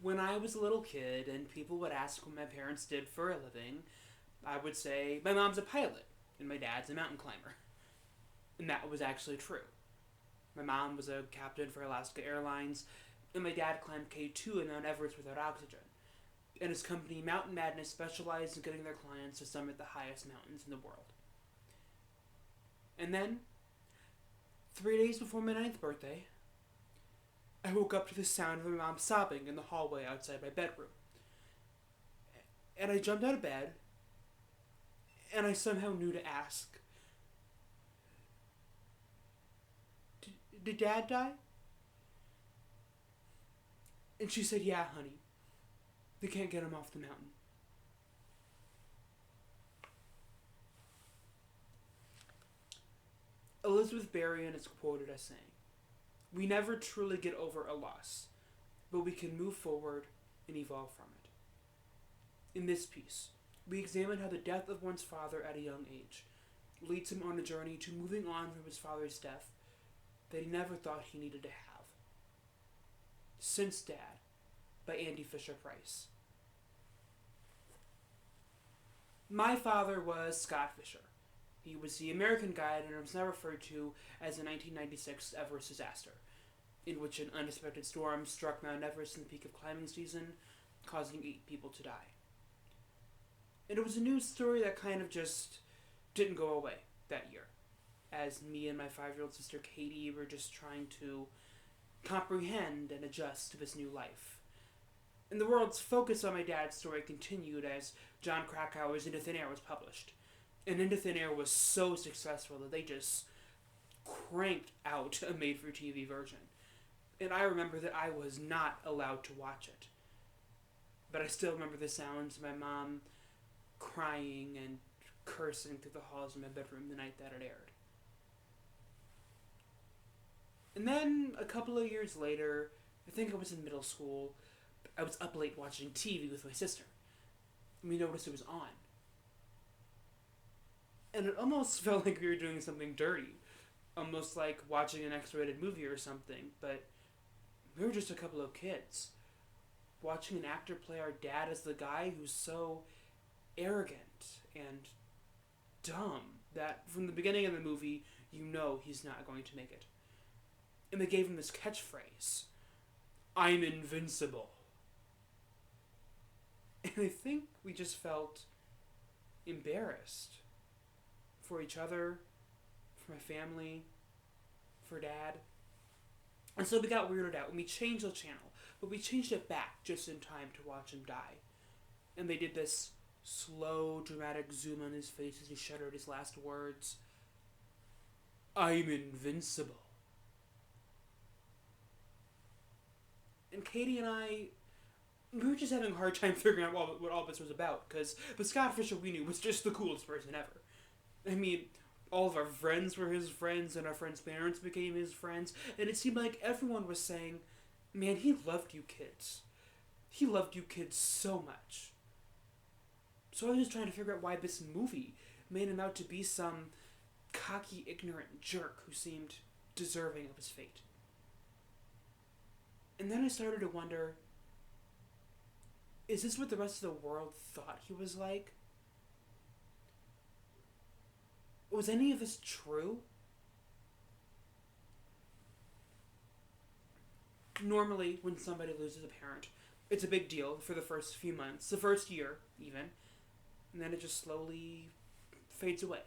When I was a little kid and people would ask what my parents did for a living, I would say my mom's a pilot and my dad's a mountain climber. And that was actually true. My mom was a captain for Alaska Airlines, and my dad climbed K2 in Mount Everest without oxygen. And his company, Mountain Madness, specialized in getting their clients to summit the highest mountains in the world. And then, 3 days before my 9th birthday, I woke up to the sound of my mom sobbing in the hallway outside my bedroom. And I jumped out of bed, and I somehow knew to ask, Did Dad die? And she said, yeah, honey. They can't get him off the mountain. Elizabeth Berrien is quoted as saying, "We never truly get over a loss, but we can move forward and evolve from it." In this piece, we examine how the death of one's father at a young age leads him on a journey to moving on from his father's death that he never thought he needed to have. Since Dad, by Andy Fisher-Price. My father was Scott Fisher. He was the American guide and was now referred to as the 1996 Everest disaster, in which an unexpected storm struck Mount Everest in the peak of climbing season, causing 8 people to die. And it was a news story that kind of just didn't go away that year, as me and my 5-year-old sister Katie were just trying to comprehend and adjust to this new life. And the world's focus on my dad's story continued as John Krakauer's Into Thin Air was published. And Into Thin Air was so successful that they just cranked out a made-for-TV version. And I remember that I was not allowed to watch it. But I still remember the sounds of my mom crying and cursing through the halls of my bedroom the night that it aired. And then, a couple of years later, I think I was in middle school, I was up late watching TV with my sister. And we noticed it was on. And it almost felt like we were doing something dirty. Almost like watching an X-rated movie or something, but we were just a couple of kids. Watching an actor play our dad as the guy who's so arrogant and dumb that from the beginning of the movie, you know he's not going to make it. And they gave him this catchphrase, "I'm invincible." And I think we just felt embarrassed for each other, for my family, for Dad. And so we got weirded out and we changed the channel, but we changed it back just in time to watch him die. And they did this slow, dramatic zoom on his face as he shuddered his last words. "I'm invincible." And Katie and I, we were just having a hard time figuring out what all this was about, because the Scott Fisher we knew was just the coolest person ever. I mean, all of our friends were his friends, and our friends' parents became his friends, and it seemed like everyone was saying, man, he loved you kids. He loved you kids so much. So I was just trying to figure out why this movie made him out to be some cocky, ignorant jerk who seemed deserving of his fate. And then I started to wonder, is this what the rest of the world thought he was like? Was any of this true? Normally, when somebody loses a parent, it's a big deal for the first few months, the first year, even, and then it just slowly fades away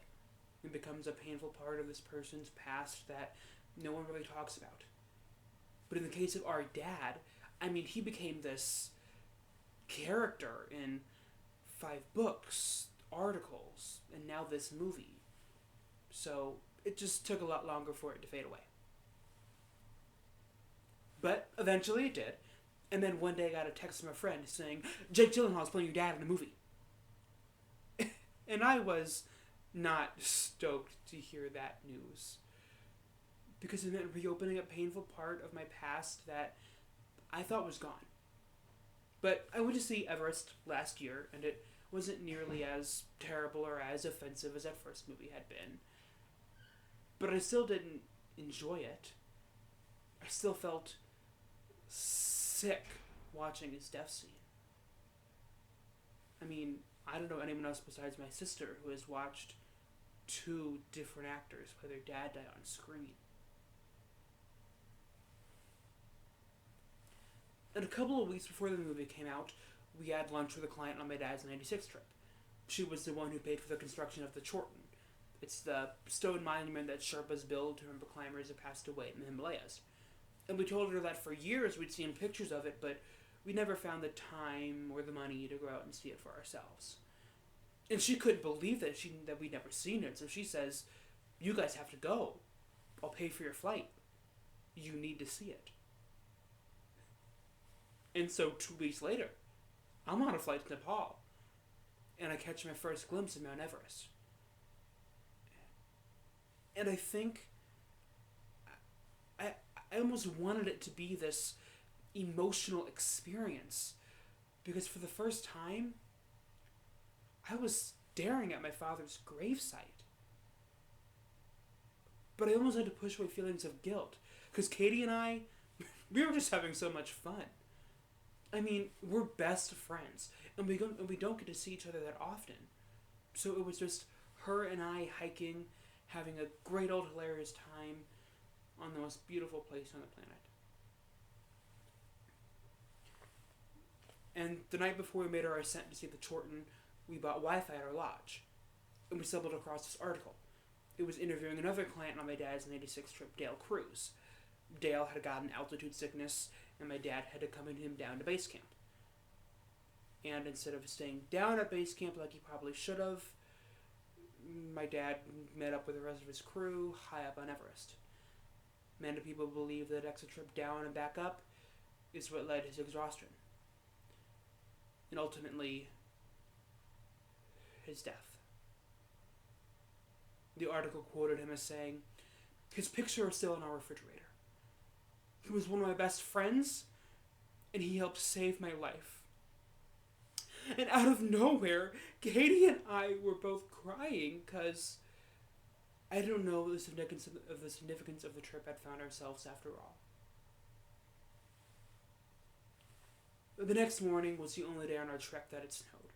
and becomes a painful part of this person's past that no one really talks about. But in the case of our dad, I mean, he became this character in 5 books, articles, and now this movie. So it just took a lot longer for it to fade away. But eventually it did. And then one day I got a text from a friend saying, "Jake Gyllenhaal's playing your dad in a movie." And I was not stoked to hear that news, because it meant reopening a painful part of my past that I thought was gone. But I went to see Everest last year, and it wasn't nearly as terrible or as offensive as that first movie had been. But I still didn't enjoy it. I still felt sick watching his death scene. I mean, I don't know anyone else besides my sister who has watched two different actors play their dad die on screen. And a couple of weeks before the movie came out, we had lunch with a client on my dad's 96 trip. She was the one who paid for the construction of the Chorten. It's the stone monument that Sherpas build to remember climbers who passed away in the Himalayas. And we told her that for years we'd seen pictures of it, but we never found the time or the money to go out and see it for ourselves. And she couldn't believe that we'd never seen it, so she says, "You guys have to go. I'll pay for your flight. You need to see it." And so 2 weeks later, I'm on a flight to Nepal, and I catch my first glimpse of Mount Everest. And I think I almost wanted it to be this emotional experience, because for the first time, I was staring at my father's gravesite. But I almost had to push away feelings of guilt, because Katie and I, we were just having so much fun. I mean, we're best friends, and we don't get to see each other that often. So it was just her and I hiking, having a great old hilarious time on the most beautiful place on the planet. And the night before we made our ascent to see the Chorten, we bought Wi-Fi at our lodge, and we stumbled across this article. It was interviewing another client on my dad's 96 trip, Dale Cruz. Dale had gotten altitude sickness, and my dad had accompanied him down to base camp. And instead of staying down at base camp like he probably should have, my dad met up with the rest of his crew high up on Everest. Many people believe that extra trip down and back up is what led to his exhaustion, and ultimately his death. The article quoted him as saying, "His picture is still in our refrigerator. He was one of my best friends, and he helped save my life." And out of nowhere, Katie and I were both crying because I didn't know the significance of the trip had found ourselves after all. The next morning was the only day on our trek that it snowed.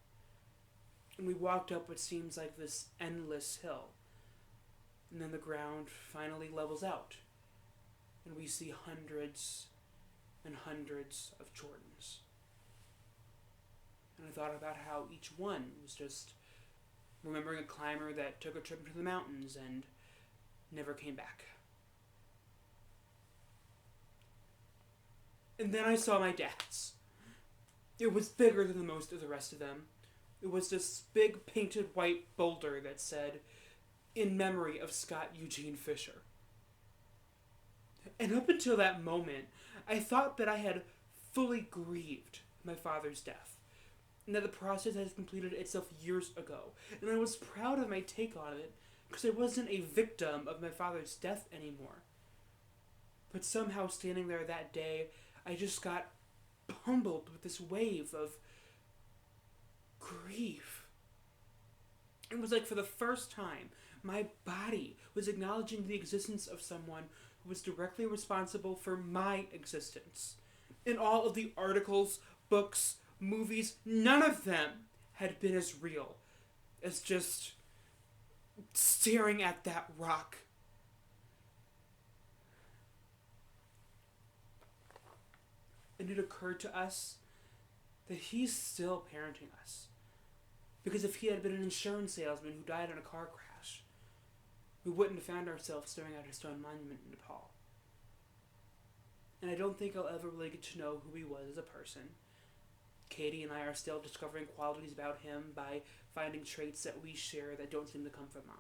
And we walked up what seems like this endless hill. And then the ground finally levels out. And we see hundreds and hundreds of Chortens. And I thought about how each one was just remembering a climber that took a trip into the mountains and never came back. And then I saw my dad's. It was bigger than most of the rest of them. It was this big painted white boulder that said, "In memory of Scott Eugene Fisher." And up until that moment, I thought that I had fully grieved my father's death, and that the process had completed itself years ago. And I was proud of my take on it, because I wasn't a victim of my father's death anymore. But somehow, standing there that day, I just got pummeled with this wave of grief. It was like for the first time, my body was acknowledging the existence of someone who was directly responsible for my existence. And all of the articles, books, movies, none of them had been as real as just staring at that rock. And it occurred to us that he's still parenting us. Because if he had been an insurance salesman who died in a car crash, we wouldn't have found ourselves staring at a stone monument in Nepal. And I don't think I'll ever really get to know who he was as a person. Katie and I are still discovering qualities about him by finding traits that we share that don't seem to come from Mom.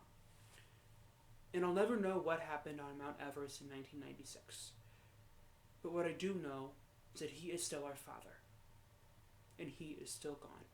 And I'll never know what happened on Mount Everest in 1996. But what I do know is that he is still our father. And he is still gone.